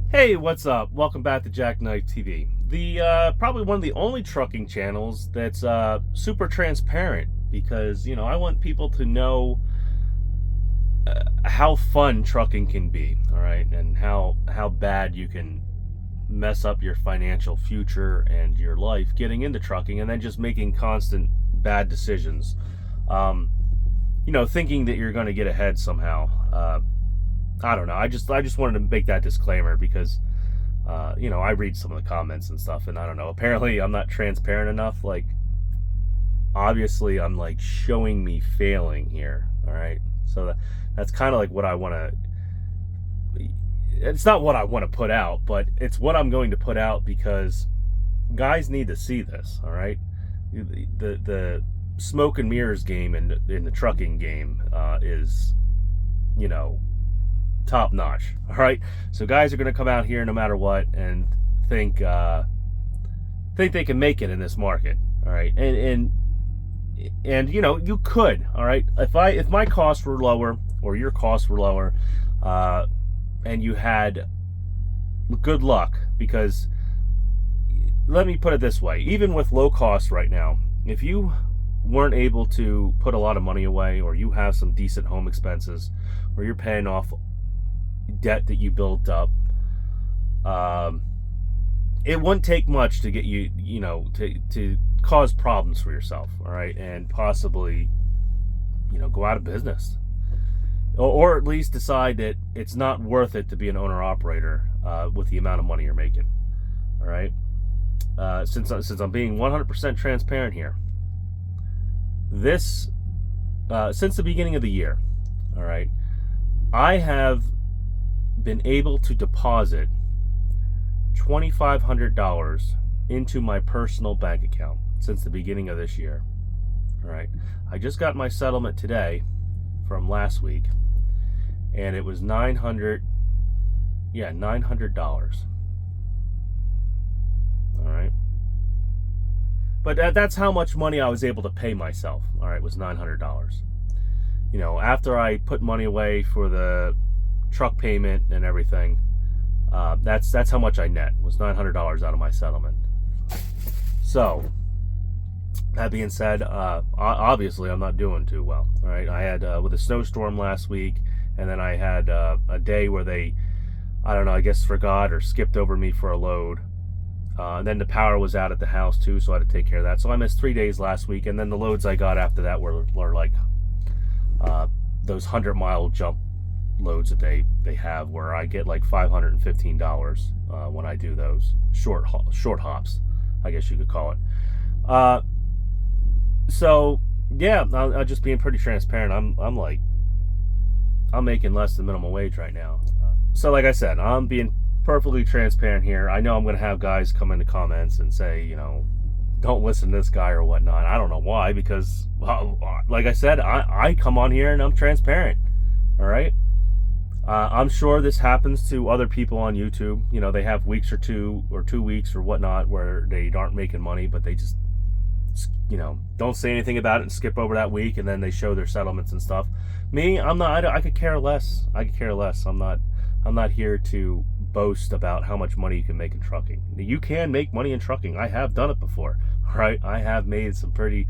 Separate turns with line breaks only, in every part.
Hey, what's up? Welcome back to Jackknife TV. The probably one of the only trucking channels that's super transparent because I want people to know how fun trucking can be, all right, and how bad you can mess up your financial future and your life getting into trucking, and then just making constant bad decisions. Um, thinking that you're going to get ahead somehow. I don't know. I just wanted to make that disclaimer because I read some of the comments and stuff, and I don't know. Apparently, I'm not transparent enough. Like, obviously, I'm like showing me failing here. All right, so that's kind of like what I want to. It's not what I want to put out, but it's what I'm going to put out because guys need to see this. All right, the smoke and mirrors game in the trucking game is, you know, top notch. All right, so guys are going to come out here no matter what and think they can make it in this market. All right, and you could. All right, if my costs were lower or your costs were lower, and you had good luck, because let me put it this way: even with low cost right now, if you weren't able to put a lot of money away, or you have some decent home expenses, or you're paying off debt that you built up, it wouldn't take much to get you, to cause problems for yourself, all right, and possibly, go out of business, or at least decide that it's not worth it to be an owner operator with the amount of money you're making. All right, since I'm being 100% transparent here, this since the beginning of the year, all right, I have been able to deposit $2,500 into my personal bank account since the beginning of this year. All right, I just got my settlement today from last week, and it was $900. All right, but that's how much money I was able to pay myself. All right, was $900. After I put money away for the truck payment and everything, that's how much I net, was $900 out of my settlement. So that being said, obviously I'm not doing too well. All right, I had with a snowstorm last week, and then I had a day where they, I don't know, I guess forgot or skipped over me for a load. And then the power was out at the house too, so I had to take care of that. So I missed 3 days last week, and then the loads I got after that were like those 100-mile jump loads that they have, where I get like $515 when I do those short hops, I guess you could call it. So yeah, I'm just being pretty transparent. I'm making less than minimum wage right now. So like I said, I'm being perfectly transparent here. I know I'm going to have guys come in the comments and say, don't listen to this guy or whatnot. I don't know why, because, well, like I said, I come on here and I'm transparent. All right. I'm sure this happens to other people on YouTube. They have weeks or 2 weeks or whatnot where they aren't making money, but they just, don't say anything about it and skip over that week, and then they show their settlements and stuff. Me, I'm not. I could care less. I'm not here to boast about how much money you can make in trucking. You can make money in trucking. I have done it before. All right, I have made some pretty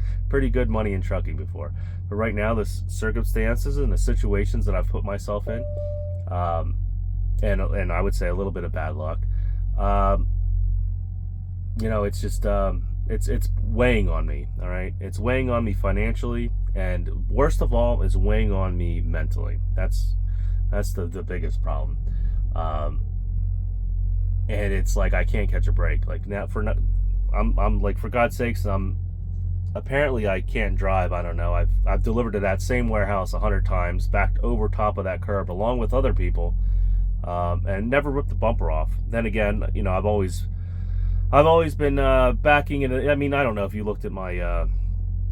good money in trucking before. But right now, the circumstances and the situations that I've put myself in, and I would say a little bit of bad luck, it's just it's weighing on me. All right, it's weighing on me financially, and worst of all, is weighing on me mentally. That's the biggest problem. And it's like I can't catch a break. Like now, I'm like, for God's sakes, apparently I can't drive. I don't know. I've delivered to that same warehouse 100 times, backed over top of that curb along with other people, and never ripped the bumper off. Then again, I've always been backing in. I mean, I don't know if you looked at my,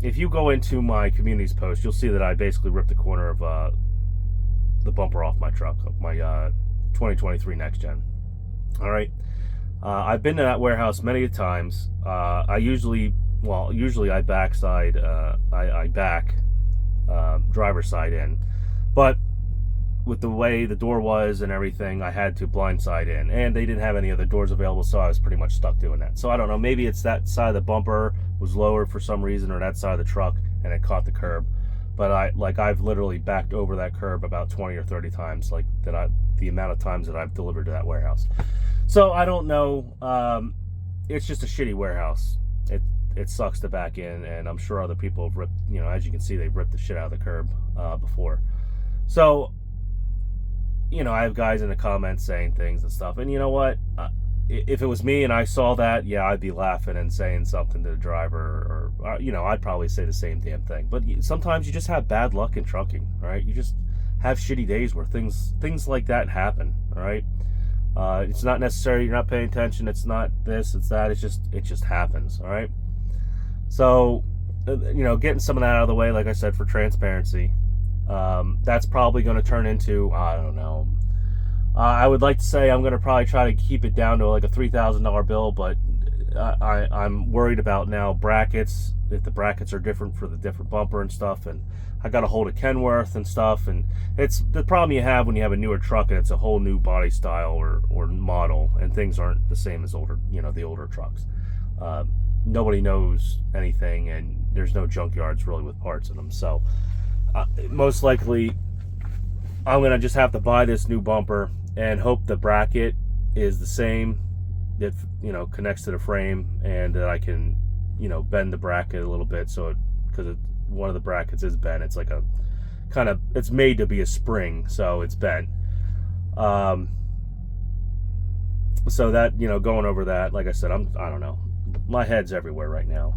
if you go into my communities post, you'll see that I basically ripped the corner of the bumper off my truck, of my 2023 Next Gen. All right, I've been to that warehouse many times. I usually I backside, I back driver's side in, but with the way the door was and everything, I had to blindside in, and they didn't have any other doors available, so I was pretty much stuck doing that. So I don't know, maybe it's that side of the bumper was lower for some reason, or that side of the truck and it caught the curb. But I've literally backed over that curb about 20 or 30 times, like the amount of times that I've delivered to that warehouse. So I don't know. It's just a shitty warehouse. It sucks to back in, and I'm sure other people have ripped, as you can see, they've ripped the shit out of the curb before. So, I have guys in the comments saying things and stuff, and you know what? If it was me and I saw that, yeah, I'd be laughing and saying something to the driver, or I'd probably say the same damn thing. But sometimes you just have bad luck in trucking, right? You just have shitty days where things like that happen, all right? It's not necessary, you're not paying attention, it's not this, it's that, it just happens, all right? So, getting some of that out of the way, like I said, for transparency, that's probably going to turn into, I don't know, I would like to say I'm going to probably try to keep it down to like a $3,000 bill, but I'm worried about now brackets, if the brackets are different for the different bumper and stuff, and I got a hold of Kenworth and stuff, and it's the problem you have when you have a newer truck and it's a whole new body style or model, and things aren't the same as the older trucks. Nobody knows anything, and there's no junkyards really with parts in them. So most likely I'm gonna just have to buy this new bumper and hope the bracket is the same, that connects to the frame, and that I can bend the bracket a little bit, so because one of the brackets is bent. It's like it's made to be a spring, so it's bent. So that, going over that, like I said, I don't know, my head's everywhere right now.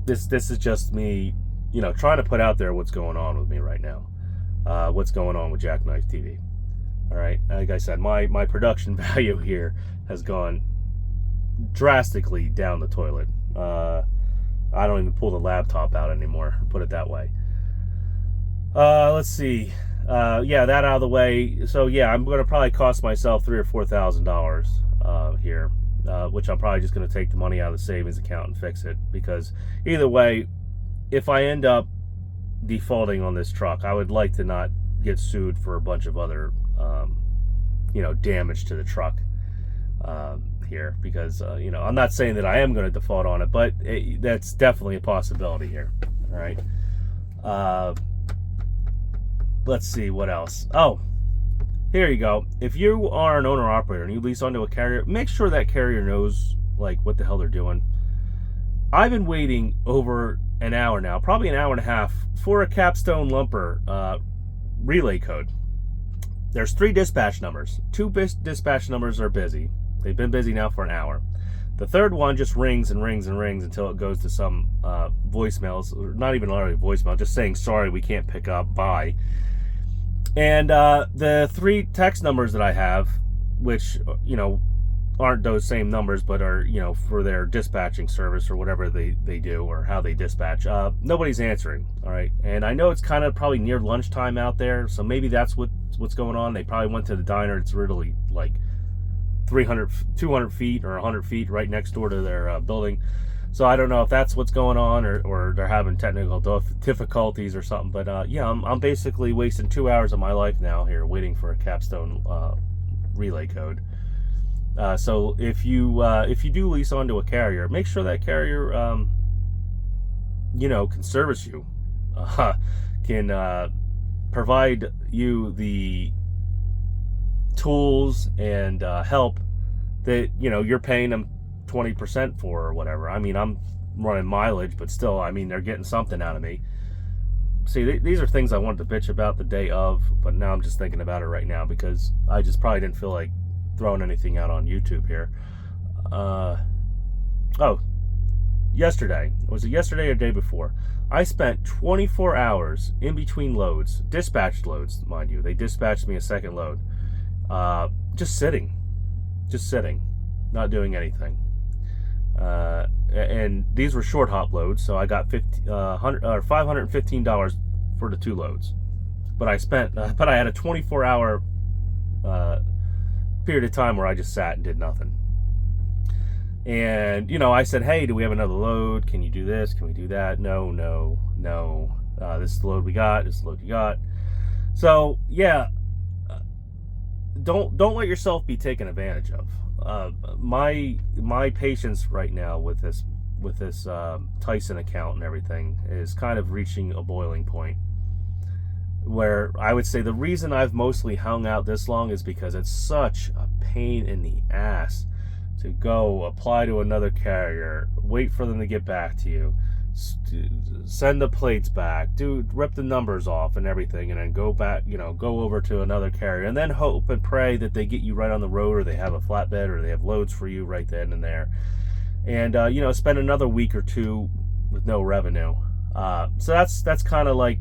This is just me, trying to put out there what's going on with me right now, what's going on with Jackknife TV. All right, like I said, my production value here has gone drastically down the toilet. I don't even pull the laptop out anymore, put it that way. Let's see. Yeah, that out of the way. So yeah, I'm going to probably cost myself $3,000 or $4,000 here, which I'm probably just going to take the money out of the savings account and fix it, because either way, if I end up defaulting on this truck, I would like to not get sued for a bunch of other damage to the truck here, because I'm not saying that I am going to default on it, but that's definitely a possibility here. All right. Let's see what else. Oh, here you go. If you are an owner operator and you lease onto a carrier, make sure that carrier knows what the hell they're doing. I've been waiting over an hour now, probably an hour and a half, for a Capstone Lumper relay code. There's 3 dispatch numbers. 2 dispatch numbers are busy. They've been busy now for an hour. The third one just rings and rings and rings until it goes to some voicemails, or not even literally voicemail, just saying, sorry, we can't pick up, bye. And the 3 text numbers that I have, which, aren't those same numbers, but are, for their dispatching service or whatever they do, or how they dispatch, nobody's answering, all right? And I know it's kind of probably near lunchtime out there, so maybe that's what's going on. They probably went to the diner. It's really like 200 feet or 100 feet right next door to their building. So I don't know if that's what's going on, or they're having technical difficulties or something. But yeah, I'm basically wasting 2 hours of my life now here waiting for a Capstone relay code. So if you do lease onto a carrier, make sure that carrier can service you, can provide you the tools and help that you're paying them 20% for or whatever. I mean, I'm running mileage, but still, I mean, they're getting something out of me. See, these are things I wanted to bitch about the day of, but now I'm just thinking about it right now because I just probably didn't feel like throwing anything out on YouTube here. Oh, yesterday. Was it yesterday or the day before? I spent 24 hours in between loads, dispatched loads, mind you. They dispatched me a second load. Just sitting, not doing anything. And these were short hop loads, so I got $515 for the 2 loads. But I had a 24-hour period of time where I just sat and did nothing. And I said, hey, do we have another load? Can you do this? Can we do that? No. This is the load we got. This is the load you got. So yeah, don't let yourself be taken advantage of. My patience right now with this Tyson account and everything is kind of reaching a boiling point, where I would say the reason I've mostly hung out this long is because it's such a pain in the ass to go apply to another carrier, wait for them to get back to you, send the plates back, rip the numbers off and everything, and then go back, go over to another carrier, and then hope and pray that they get you right on the road, or they have a flatbed, or they have loads for you right then and there, and spend another week or two with no revenue. So that's kind of like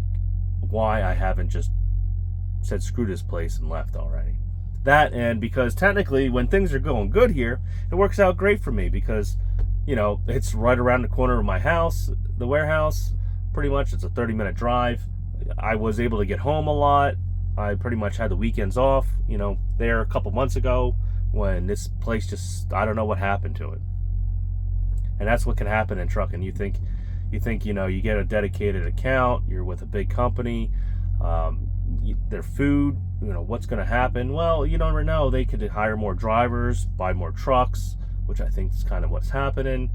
why I haven't just said screw this place and left already. That, and because technically when things are going good here, it works out great for me, because it's right around the corner of my house, the warehouse. Pretty much it's a 30-minute drive. I was able to get home a lot. I pretty much had the weekends off, there a couple months ago, when this place just, I don't know what happened to it. And that's what can happen in trucking. You think you get a dedicated account, you're with a big company, their food, what's going to happen? Well, you never know. They could hire more drivers, buy more trucks, which I think is kind of what's happening.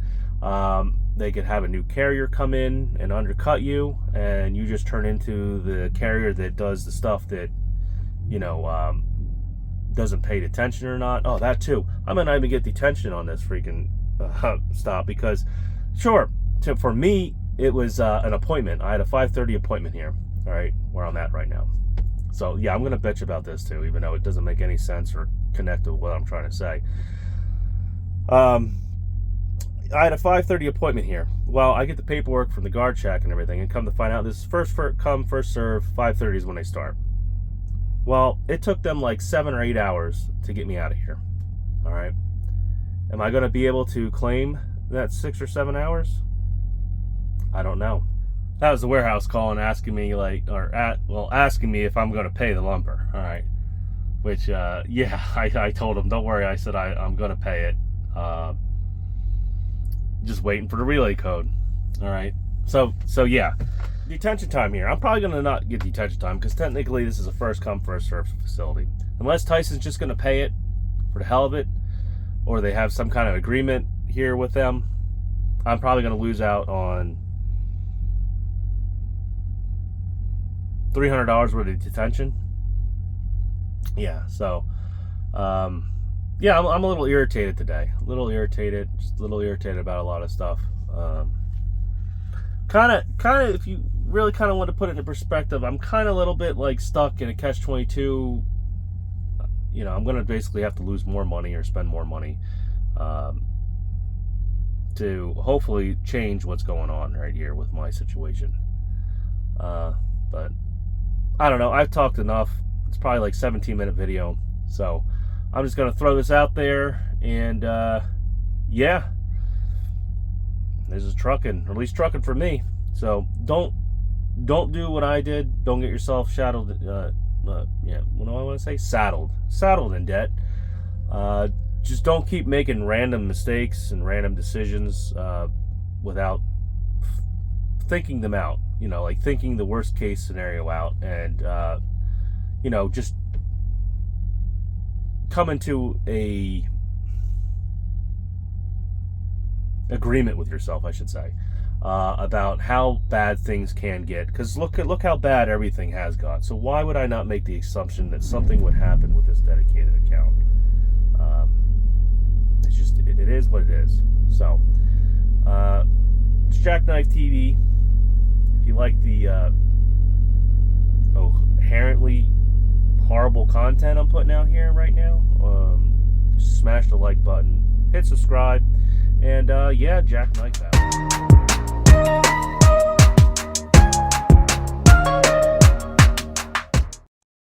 They could have a new carrier come in and undercut you, and you just turn into the carrier that does the stuff that doesn't pay attention or not. Oh, that too. I might not even get detention on this freaking stop, because sure, for me it was an appointment. I had a 5:30 appointment here, all right, where I'm at right now. So yeah, I'm gonna bitch about this too, even though it doesn't make any sense or connect to what I'm trying to say. I had a 5:30 appointment here. Well, I get the paperwork from the guard check and everything, and come to find out this is first come, first serve. 5:30 is when they start. Well, it took them like 7 or 8 hours to get me out of here. All right. Am I going to be able to claim that 6 or 7 hours? I don't know. That was the warehouse calling, asking me asking me if I'm going to pay the lumber. All right. Which, yeah, I told them, don't worry. I said I'm going to pay it. Just waiting for the relay code. All right. So yeah, detention time here. I'm probably going to not get detention time, because technically this is a first come, first served facility. Unless Tyson's just going to pay it for the hell of it, or they have some kind of agreement here with them, I'm probably going to lose out on $300 worth of detention. Yeah, so yeah, I'm a little irritated today. Just a little irritated about a lot of stuff. Kind of, if you really kind of want to put it into perspective, I'm kind of a little bit like stuck in a catch-22. I'm going to basically have to lose more money or spend more money to hopefully change what's going on right here with my situation. But I don't know. I've talked enough. It's probably like 17-minute video. So I'm just going to throw this out there, and yeah, this is trucking, or at least trucking for me. So don't do what I did. Don't get yourself saddled. Yeah, what do I want to say? Saddled in debt. Just don't keep making random mistakes and random decisions without thinking them out. Like thinking the worst case scenario out, and just coming to a agreement with yourself, I should say, about how bad things can get. Because look how bad everything has got. So why would I not make the assumption that something would happen with this dedicated account? It's just, it is what it is. So it's Jackknife TV. If you like the inherently horrible content I'm putting out here right now, smash the like button, hit subscribe, and yeah, Jackknife out.